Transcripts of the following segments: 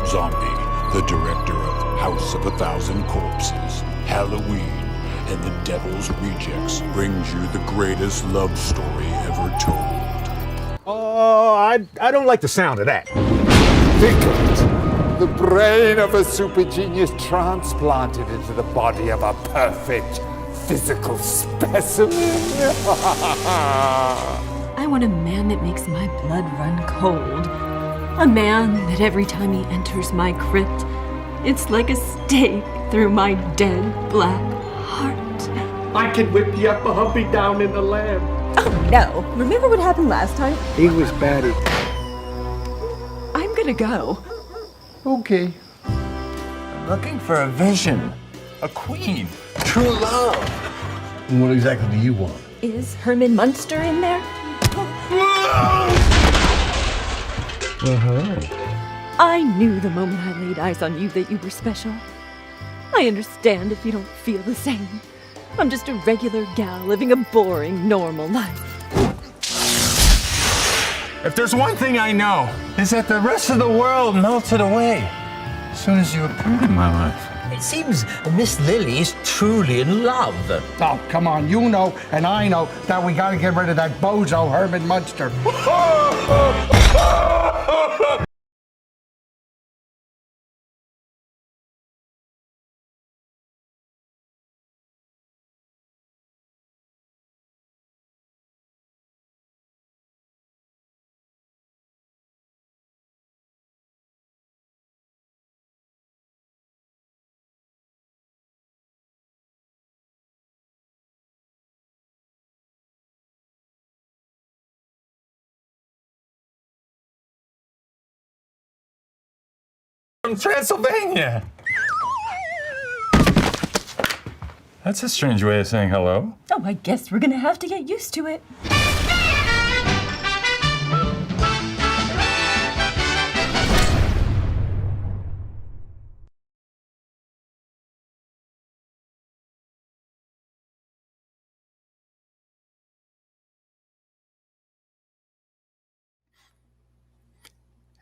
Zombie, the director of House of a Thousand Corpses, Halloween, and The Devil's Rejects brings you the greatest love story ever told. Oh, I don't like the sound of that. Think of it. The brain of a super genius transplanted into the body of a perfect physical specimen. I want a man that makes my blood run cold. A man that every time he enters my crypt, it's like a stake through my dead black heart. I can whip you up a humpy down in the lamb. Oh no, remember what happened last time? He was batty. I'm gonna go. Okay. I'm looking for a vision, a queen, true love. What exactly do you want? Is Herman Munster in there? I knew the moment I laid eyes on you that you were special. I understand if you don't feel the same. I'm just a regular gal living a boring, normal life. If there's one thing I know, is that the rest of the world melted away as soon as you appeared in my life. It seems Miss Lily is truly in love. Oh, come on, you know and I know that we gotta get rid of that bozo Herman Munster. From Transylvania. That's a strange way of saying hello. Oh, I guess we're gonna have to get used to it.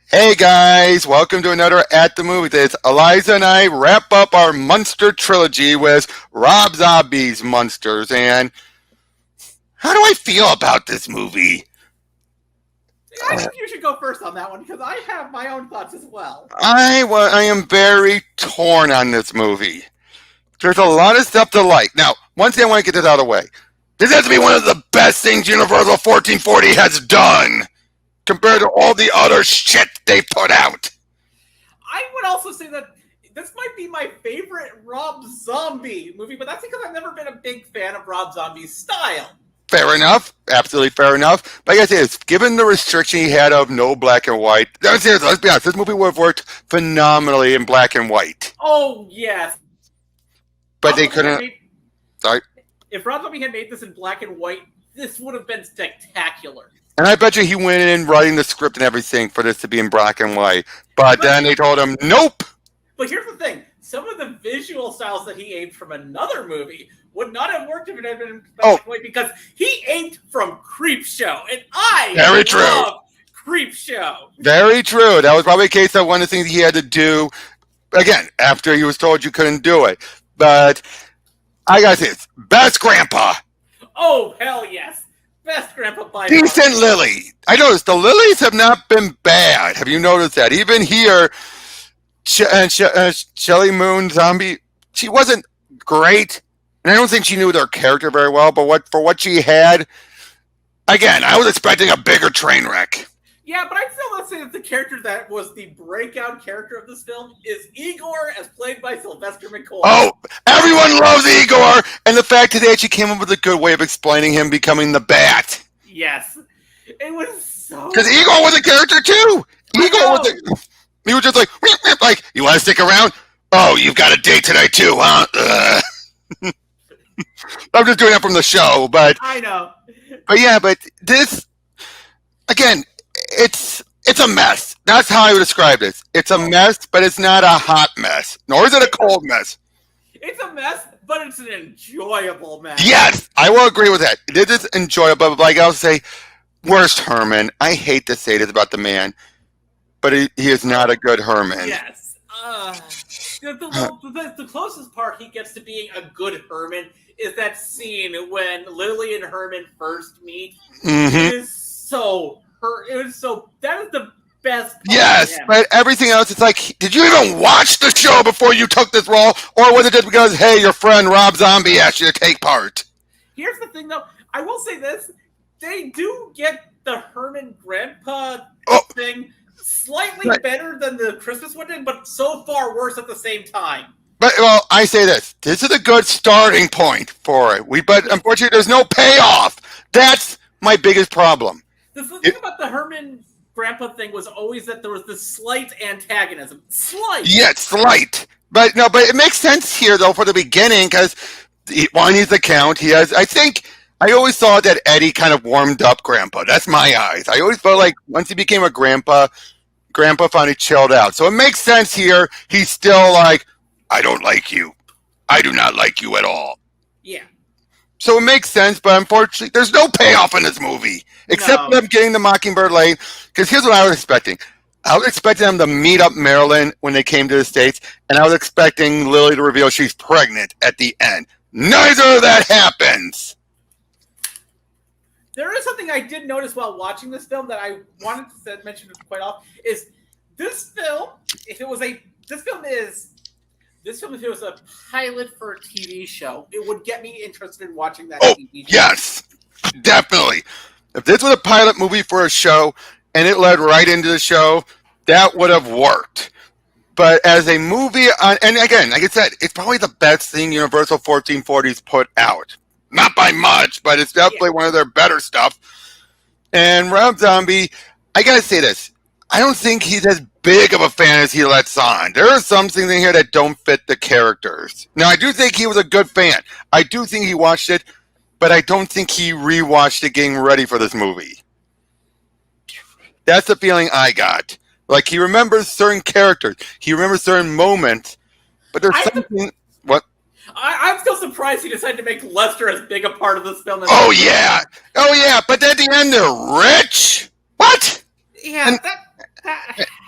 Hey guys, welcome to another At the Movie. It's Eliza and I wrap up our Munster trilogy with Rob Zombie's Munsters. And how do I feel about this movie? I think you should go first on that one because I have my own thoughts as well. I am very torn on this movie. There's a lot of stuff to like. Now, one thing I want to get this out of the way. This has to be one of the best things Universal 1440 has done compared to all the other shit they put out. I would also say that this might be my favorite Rob Zombie movie, but that's because I've never been a big fan of Rob Zombie's style. Fair enough. Absolutely fair enough. But like I said, given the restriction he had of no black and white, let's be honest, this movie would have worked phenomenally in black and white. Oh, yes. But they couldn't... Sorry? If Rob Zombie had made this in black and white, this would have been spectacular. And I bet you he went in writing the script and everything for this to be in black and white. But then they told him, nope! But here's the thing. Some of the visual styles that he aimed from another movie would not have worked if it had been in black and white because he aimed from Creepshow. And I love Creepshow. Very true. That was probably a case of one of the things he had to do, again, after he was told you couldn't do it. But I gotta say this. Best grandpa. Oh, hell yes. Best grandpa by Decent Lily. I noticed the lilies have not been bad. Have you noticed that? Even here, Shelley Moon Zombie, she wasn't great. And I don't think she knew their character very well, but for what she had, again, I was expecting a bigger train wreck. Yeah, but I'd still not say that the character that was the breakout character of this film is Igor, as played by Sylvester McCoy. Oh, everyone loves Igor, and the fact that they actually came up with a good way of explaining him becoming the Bat. Yes, it was so. Because Igor was a character too. He was just like, you want to stick around? Oh, you've got a date tonight too, huh? I'm just doing that from the show, but I know. But this again. It's a mess. That's how I would describe this. It's a mess, but it's not a hot mess. Nor is it a cold mess. It's a mess, but it's an enjoyable mess. Yes, I will agree with that. It is enjoyable, but like I'll say, worst Herman. I hate to say this about the man. but he is not a good Herman. Yes. The closest part he gets to being a good Herman is that scene when Lily and Herman first meet. It is so that was the best part. Yes, but everything else, it's like, did you even watch the show before you took this role? Or was it just because, hey, your friend Rob Zombie asked you to take part? Here's the thing, though. I will say this. They do get the Herman grandpa thing slightly better than the Christmas one did, but so far worse at the same time. But, well, I say this. This is a good starting point for it. But unfortunately, there's no payoff. That's my biggest problem. The thing about the Herman grandpa thing was always that there was this slight antagonism. Slight. Yeah, slight. But it makes sense here, though, for the beginning, because one, he's the Count. He has, I always saw that Eddie kind of warmed up Grandpa. That's my eyes. I always felt like once he became a Grandpa finally chilled out. So it makes sense here. He's still like, I don't like you. I do not like you at all. Yeah. So it makes sense, but unfortunately, there's no payoff in this movie. Except them getting the Mockingbird Lane. Because here's what I was expecting. I was expecting them to meet up Marilyn when they came to the States, and I was expecting Lily to reveal she's pregnant at the end. Neither of that happens. There is something I did notice while watching this film that I wanted to mention quite often, is this film, if it was a pilot for a TV show, it would get me interested in watching that TV show. Yes, definitely. If this was a pilot movie for a show and it led right into the show, that would have worked. But as a movie, and again, like I said, it's probably the best thing Universal 1440s put out. Not by much, but it's definitely one of their better stuff. And Rob Zombie, I gotta say this. I don't think he's as big of a fan as he lets on. There are some things in here that don't fit the characters. Now, I do think he was a good fan. I do think he watched it, but I don't think he rewatched it getting ready for this movie. That's the feeling I got. Like, he remembers certain characters. He remembers certain moments, but there's something... What? I'm still surprised he decided to make Lester as big a part of this film. Oh, yeah. But at the end, they're rich. What? Yeah, and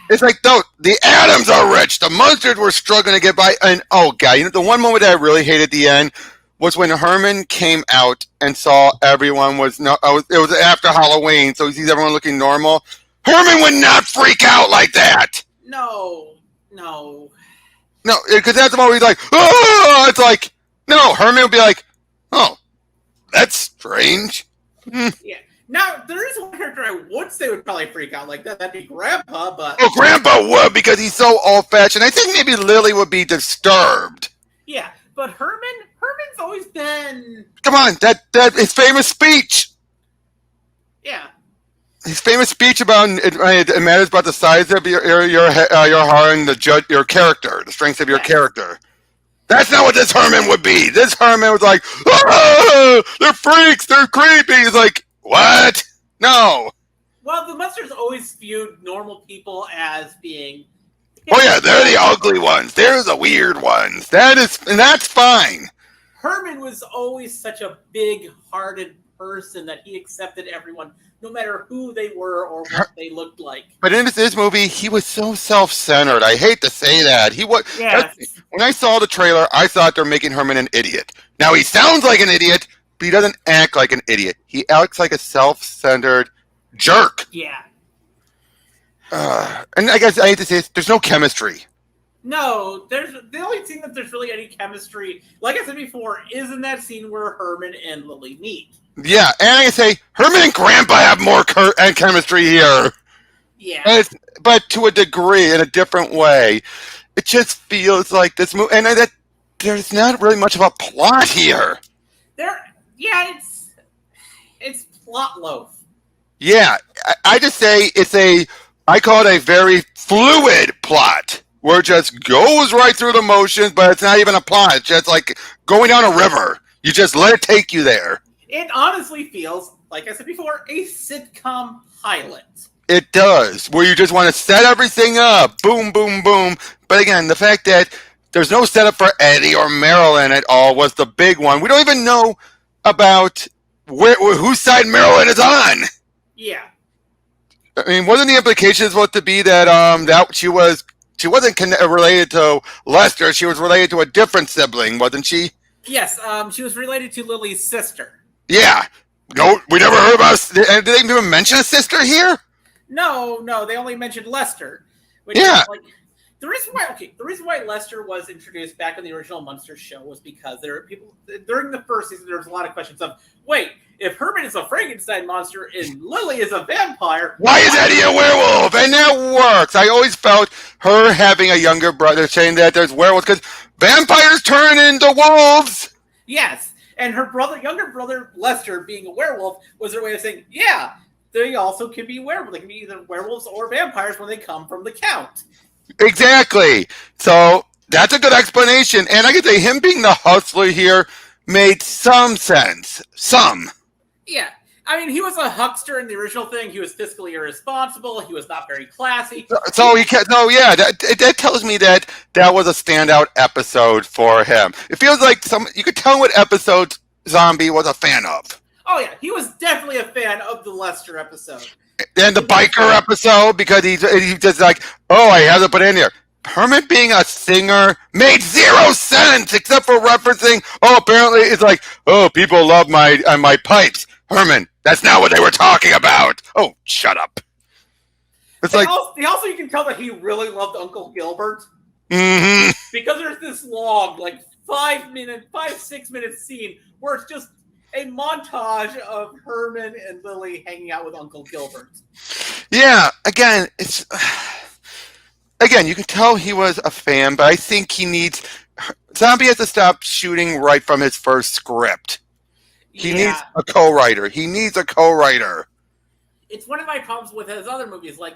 it's like, though, the Adams are rich. The Munsters were struggling to get by. And, oh, God, the one moment that I really hated at the end was when Herman came out and saw everyone was... it was after Halloween, so he sees everyone looking normal. Herman would not freak out like that. No, because that's always like, oh, it's like, no, Herman would be like, oh, that's strange. Yeah. Now, there is one character I would say would probably freak out like that. That'd be Grandpa, but... Oh, Grandpa would, because he's so old-fashioned. I think maybe Lily would be disturbed. Yeah, but Herman's always been... Come on, that his famous speech. Yeah. His famous speech about it matters about the size of your heart and your character, the strength of your character. That's not what this Herman would be. This Herman was like, oh, they're freaks, they're creepy. He's like, what? No. Well, the Munsters always viewed normal people as being... Oh yeah, they're the ugly ones. They're the weird ones. That's fine. Herman was always such a big-hearted person that he accepted everyone, no matter who they were or what they looked like. But in this movie, he was so self-centered. I hate to say that. He was. Yes. When I saw the trailer, I thought they're making Herman an idiot. Now, he sounds like an idiot, but he doesn't act like an idiot. He acts like a self-centered jerk. Yeah. And I guess I hate to say this, there's no chemistry. No, the only scene that there's really any chemistry, like I said before, is in that scene where Herman and Lily meet. Yeah, and I can say, Herman and Grandpa have more chemistry here. Yeah. But to a degree, in a different way. It just feels like this movie, and that there's not really much of a plot here. It's plot loaf. Yeah, I just say I call it a very fluid plot, where it just goes right through the motions, but it's not even a plot. It's just like going down a river. You just let it take you there. It honestly feels, like I said before, a sitcom pilot. It does, where you just want to set everything up. Boom, boom, boom. But again, the fact that there's no setup for Eddie or Marilyn at all was the big one. We don't even know about whose side Marilyn is on. Yeah. I mean, wasn't the implication supposed to be that that she wasn't related to Lester? She was related to a different sibling, wasn't she? Yes, she was related to Lily's sister. Yeah. No, we never heard about. Did they even mention a sister here? No, they only mentioned Lester. Which Yeah. is like, the reason why Lester was introduced back in the original Munsters show was because there were people during the first season. There was a lot of questions of, wait, if Herman is a Frankenstein monster and Lily is a vampire, why is Eddie a werewolf? And that works. I always felt her having a younger brother saying that there's werewolves because vampires turn into wolves. Yes, and her younger brother Lester, being a werewolf, was their way of saying, yeah, they also can be werewolves. They can be either werewolves or vampires when they come from the Count. Exactly. So that's a good explanation. And I can say him being the hustler here made some sense. Some. Yeah. I mean, he was a huckster in the original thing. He was fiscally irresponsible. He was not very classy. So he can't. No, yeah, that tells me that was a standout episode for him. It feels like you could tell what episode Zombie was a fan of. Oh yeah, he was definitely a fan of the Lester episode. And the biker episode, because he's just like, oh, I have to put it in here. Herman being a singer made zero sense except for referencing, oh, apparently it's like, oh, people love my pipes. Herman, that's not what they were talking about. Oh, shut up. It's like also you can tell that he really loved Uncle Gilbert. Mm-hmm. Because there's this long, like 6 minute scene where it's just a montage of Herman and Lily hanging out with Uncle Gilbert. Yeah, again, you can tell he was a fan, but I think Zombie has to stop shooting right from his first script. He needs a co-writer. It's one of my problems with his other movies. Like,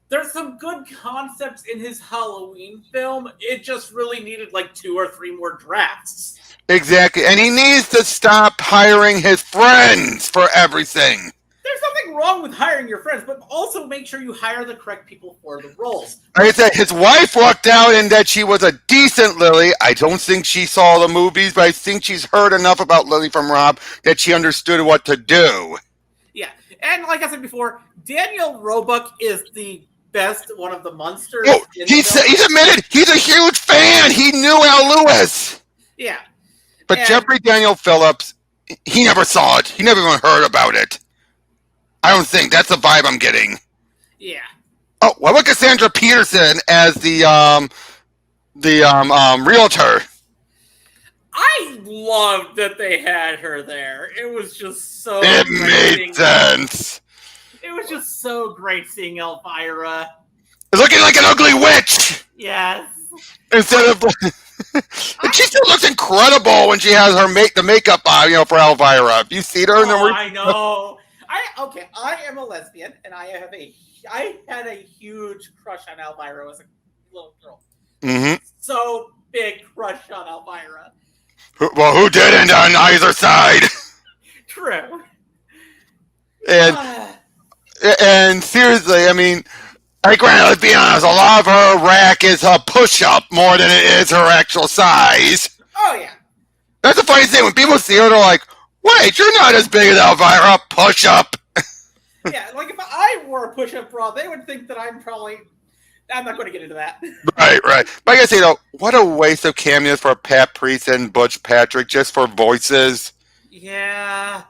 there's some good concepts in his Halloween film. It just really needed like 2 or 3 more drafts. Exactly. And he needs to stop hiring his friends for everything. There's nothing wrong with hiring your friends, but also make sure you hire the correct people for the roles. Like I said, his wife walked out and that she was a decent Lily. I don't think she saw the movies, but I think she's heard enough about Lily from Rob that she understood what to do. Yeah. And like I said before, Daniel Roebuck is the best one of the Munsters. Oh, he's admitted he's a huge fan. He knew Al Lewis. Yeah. But Jeffrey Daniel Phillips, he never saw it. He never even heard about it. I don't think that's the vibe I'm getting. Yeah. Oh, what about Cassandra Peterson as the realtor? I loved that they had her there. It was just so. It made sense. It was just so great seeing Elvira looking like an ugly witch. Yes. Instead of. And she still looks incredible when she has the makeup on, for Elvira. Have you seen her? I know. I am a lesbian, and I had a huge crush on Elvira as a little girl. Mm-hmm. So big crush on Elvira. Well, who didn't on either side? True. And seriously, I mean, granted, let's be honest, a lot of her rack is a push-up more than it is her actual size. Oh, yeah. That's the funny thing. When people see her, they're like, wait, you're not as big as Elvira, push-up. Yeah, like if I wore a push-up bra, they would think that I'm not going to get into that. Right. But I gotta say, though, what a waste of cameos for Pat Priest and Butch Patrick just for voices. Yeah.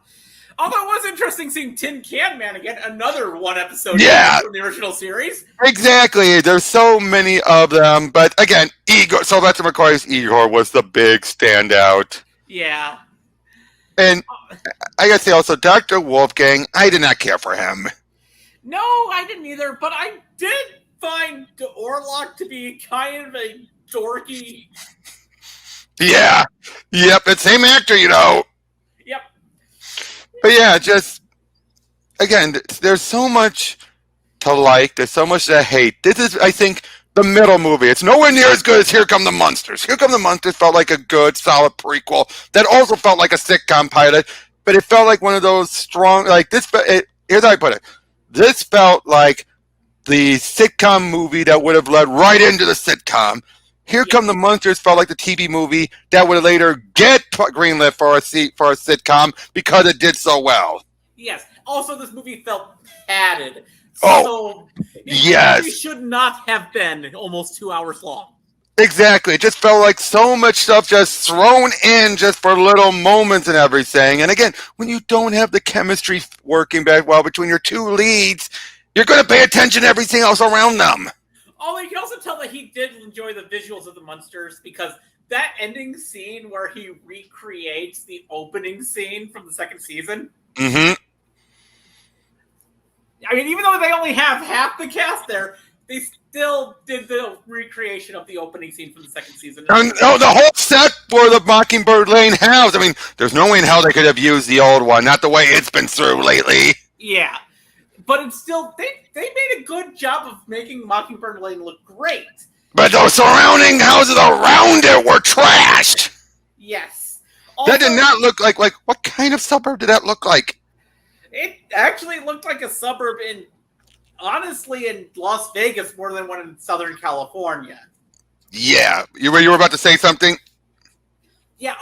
Although it was interesting seeing Tin Can Man again, another one episode from the original series. Exactly. There's so many of them. But again, Sylvester McCoy's Igor was the big standout. Yeah. And I gotta say also, Dr. Wolfgang, I did not care for him. No, I didn't either, but I did find Orlok to be kind of a dorky. Yeah. Yep, it's same actor, Yep. But yeah, just, again, there's so much to like, there's so much to hate. This is, I think, the middle movie. It's nowhere near as good as Here Come the Munsters. Here Come the Munsters felt like a good, solid prequel that also felt like a sitcom pilot, but it felt like one of those strong, like this, here's how I put it. This felt like the sitcom movie that would have led right into the sitcom. Here Come the Munsters felt like the TV movie that would later get greenlit for a sitcom because it did so well. Yes. Also, this movie felt padded. So yes. It should not have been almost 2 hours long. Exactly. It just felt like so much stuff just thrown in just for little moments and everything. And again, when you don't have the chemistry working very well between your two leads, you're going to pay attention to everything else around them. Although you can also tell that he did enjoy the visuals of the Munsters, because that ending scene where he recreates the opening scene from the second season. Mm-hmm. I mean, even though they only have half the cast there, they still did the recreation of the opening scene from the second season. And, the whole set for the Mockingbird Lane house. I mean, there's no way in hell they could have used the old one, not the way it's been through lately. Yeah. But it's still, they made a good job of making Mockingbird Lane look great. But those surrounding houses around it were trash. Yes. Also, that did not look like what kind of suburb did that look like? It actually looked like a suburb honestly in Las Vegas more than one in Southern California. Yeah. You were about to say something? Yeah,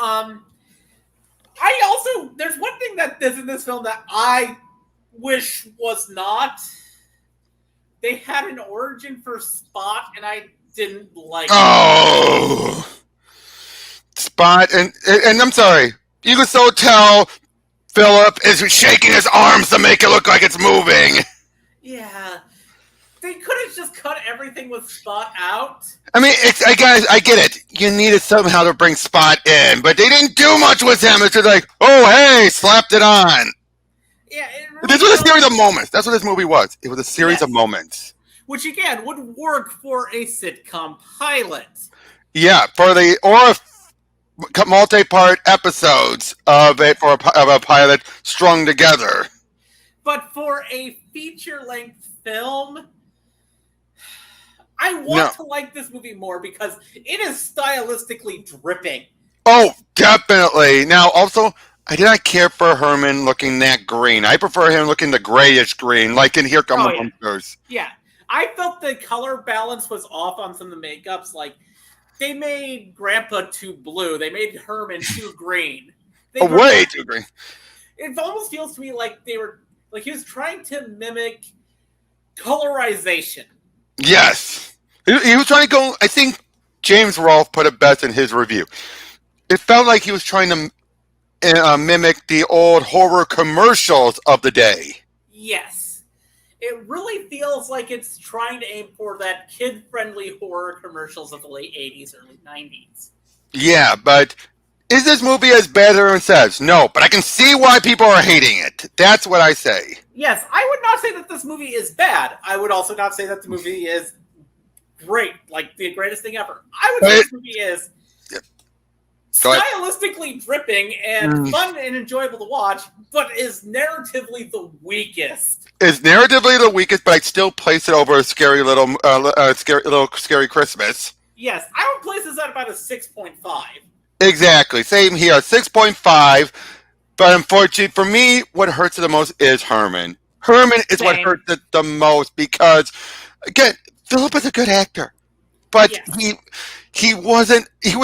there's one thing that is in this film that I wish was not. They had an origin for Spot, and I didn't like it. Spot, and I'm sorry. You can so tell Philip is shaking his arms to make it look like it's moving. Yeah. They could have just cut everything with Spot out. I mean, I get it. You needed somehow to bring Spot in, but they didn't do much with him. It's just like, oh, hey, slapped it on. Yeah, this was a series of moments. That's what this movie was. It was a series of moments. Which, again, would work for a sitcom pilot. Yeah, or multi-part episodes of a pilot strung together. But for a feature-length film, I want to like this movie more because it is stylistically dripping. Oh, definitely. Now, also, I did not care for Herman looking that green. I prefer him looking the grayish green, like in Here Come the Munsters. Yeah. I felt the color balance was off on some of the makeups. Like, they made Grandpa too blue. They made Herman too green. Way too green. It almost feels to me like he was trying to mimic colorization. Yes. He was trying to go, I think James Rolfe put it best in his review. It felt like he was trying to mimic the old horror commercials of the day. Yes. It really feels like it's trying to aim for that kid-friendly horror commercials of the late 80s, early 90s. Yeah, but is this movie as bad as everyone says? No, but I can see why people are hating it. That's what I say. Yes, I would not say that this movie is bad. I would also not say that the movie is great, like the greatest thing ever. I would say this movie is stylistically dripping and fun and enjoyable to watch, but is narratively the weakest. It's narratively the weakest, but I'd still place it over a scary little scary Christmas. Yes, I would place this at about a 6.5. Exactly. Same here, 6.5. But unfortunately, for me, what hurts it the most is Herman. Herman is what hurts it the most because, again, Philip is a good actor. But he was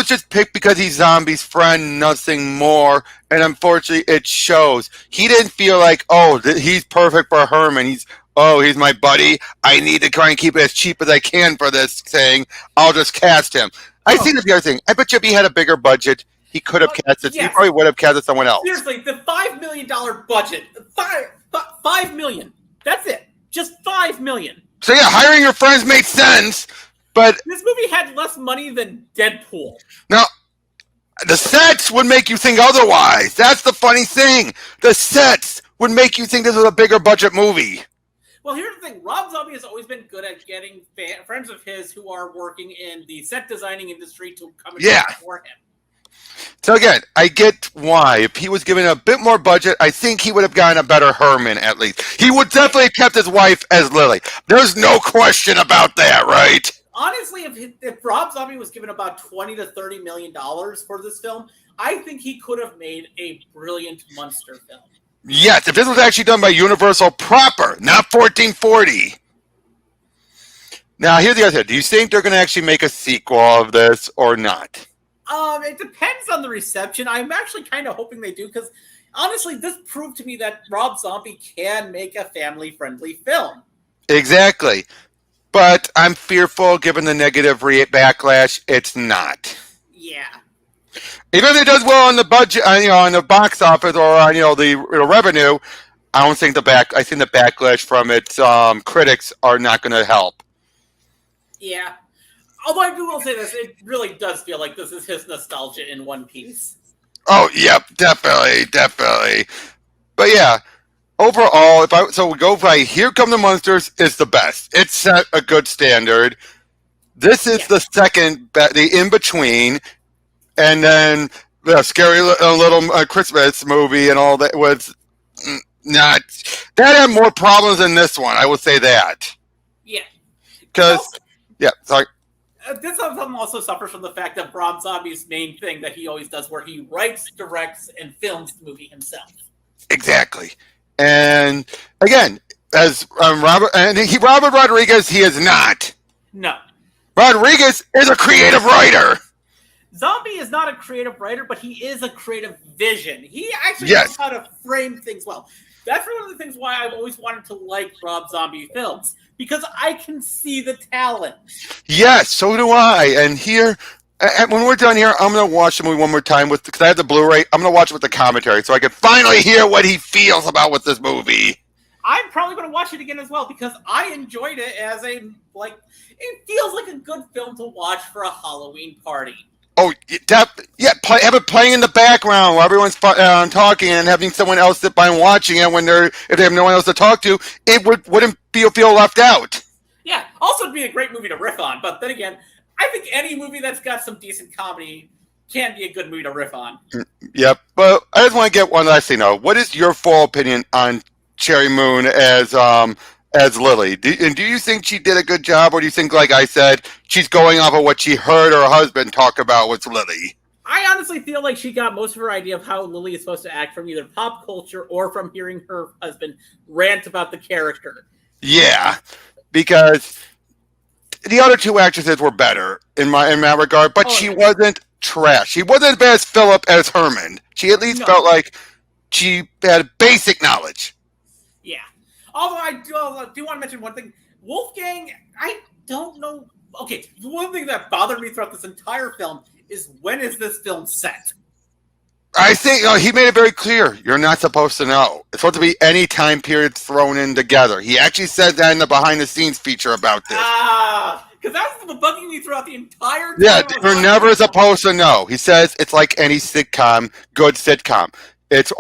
just picked because he's Zombie's friend, nothing more. And unfortunately, it shows. He didn't feel like, he's perfect for Herman. He's my buddy. I need to try and keep it as cheap as I can for this thing. I'll just cast him. I think that's the other thing. I bet you if he had a bigger budget, he could have casted. He probably would have casted someone else. Seriously, the $5 million budget. $5 million. That's it. Just $5 million. So yeah, hiring your friends made sense. But this movie had less money than Deadpool. Now, the sets would make you think otherwise. That's the funny thing. The sets would make you think this was a bigger budget movie. Well, here's the thing. Rob Zombie has always been good at getting friends of his who are working in the set designing industry to come and work for him. So again, I get why. If he was given a bit more budget, I think he would have gotten a better Herman at least. He would definitely have kept his wife as Lily. There's no question about that, right? Honestly, if Rob Zombie was given about $20 to $30 million for this film, I think he could have made a brilliant Munster film. Yes, if this was actually done by Universal proper, not 1440. Now, here's the other thing. Do you think they're going to actually make a sequel of this or not? It depends on the reception. I'm actually kind of hoping they do because, honestly, this proved to me that Rob Zombie can make a family-friendly film. Exactly. But I'm fearful, given the negative backlash, it's not. Yeah. Even if it does well on the budget, on the box office or on the revenue, I don't think I think the backlash from its critics are not going to help. Yeah. Although I will say this, it really does feel like this is his nostalgia in one piece. Oh, yep, definitely. But yeah, overall, we go by Here Come the Munsters is the best. It set a good standard. This is the second, the in between, and then the scary little Christmas movie and all that was not. That had more problems than this one. I will say that. Yeah. Sorry. This album also suffers from the fact that Rob Zombie's main thing that he always does, where he writes, directs, and films the movie himself. Exactly. And again, as Robert Rodriguez, he is not. No. Rodriguez is a creative writer. Zombie is not a creative writer, but he is a creative vision. He actually knows how to frame things well. That's one of the things why I've always wanted to like Rob Zombie films, because I can see the talent. Yes, so do I. And here, when we're done here, I'm going to watch the movie one more time because I have the Blu-ray. I'm going to watch it with the commentary so I can finally hear what he feels about with this movie. I'm probably going to watch it again as well because I enjoyed it as it feels like a good film to watch for a Halloween party. Oh, have it playing in the background while everyone's talking and having someone else sit by and watching it if they have no one else to talk to, it wouldn't feel left out. Yeah, also it'd be a great movie to riff on, but then again, I think any movie that's got some decent comedy can be a good movie to riff on. Yep, but I just want to get one last thing though. What is your full opinion on Cherry Moon as Lily? Do you think she did a good job, or do you think, like I said, she's going off of what she heard her husband talk about with Lily? I honestly feel like she got most of her idea of how Lily is supposed to act from either pop culture or from hearing her husband rant about the character. Yeah, because the other two actresses were better in that regard, but she wasn't trash. She wasn't as bad as Philip as Herman. She at least felt like she had basic knowledge. Yeah. Although I do want to mention one thing. Wolfgang, I don't know. Okay, the one thing that bothered me throughout this entire film is, when is this film set? I think he made it very clear. You're not supposed to know. It's supposed to be any time period thrown in together. He actually said that in the behind-the-scenes feature about this. Because that was bugging me throughout the entire time. Yeah, you're never supposed to know. He says it's like any sitcom, good sitcom. It's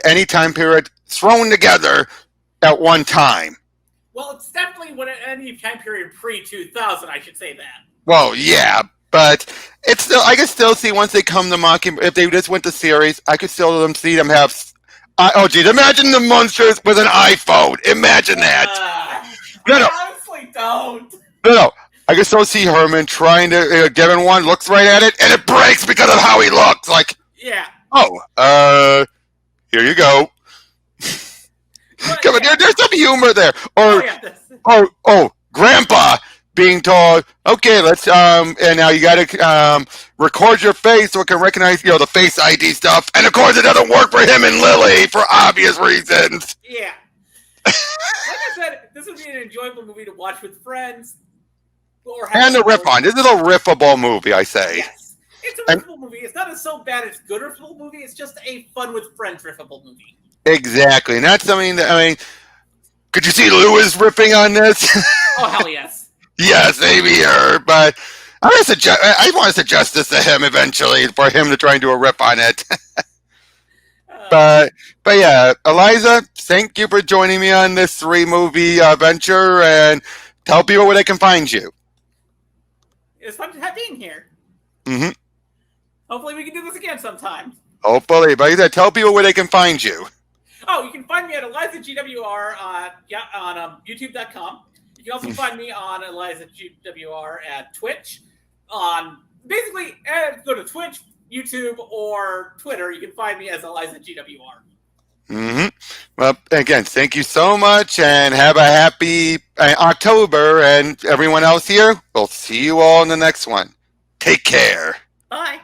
any time period thrown together at one time. Well, it's definitely any time period pre-2000, I should say that. Well, yeah, but it's still, I can still see once they come to Mockingbird, if they just went to series, I could still see them have. Imagine the Munsters with an iPhone. Imagine that. I honestly don't. No. I can still see Herman trying to get in one, looks right at it, and it breaks because of how he looks. Like, yeah. Here you go. Come on, there's some humor there. Or Grandpa being told, okay, let's and now you got to record your face so it can recognize the Face ID stuff. And of course, it doesn't work for him and Lily for obvious reasons. Yeah. Like I said, this would be an enjoyable movie to watch with friends. And a riff on. This is a riffable movie, I say. Yes. It's a riffable movie. It's not so bad it's good riffable movie. It's just a fun with friends riffable movie. Exactly. And that's something that, could you see Lewis riffing on this? Oh, hell yes. Yes, maybe here. But I want to suggest this to him eventually for him to try and do a riff on it. But yeah, Eliza, thank you for joining me on this 3-movie venture, and tell people where they can find you. It's fun being here. Mm-hmm. Hopefully we can do this again sometime. Hopefully. But tell people where they can find you. Oh, you can find me at ElizaGWR on YouTube.com. You can also find me on ElizaGWR at Twitch. Basically, go to Twitch, YouTube, or Twitter. You can find me as ElizaGWR. Mm-hmm. Well, again, thank you so much, and have a happy October. And everyone else here, we'll see you all in the next one. Take care. Bye.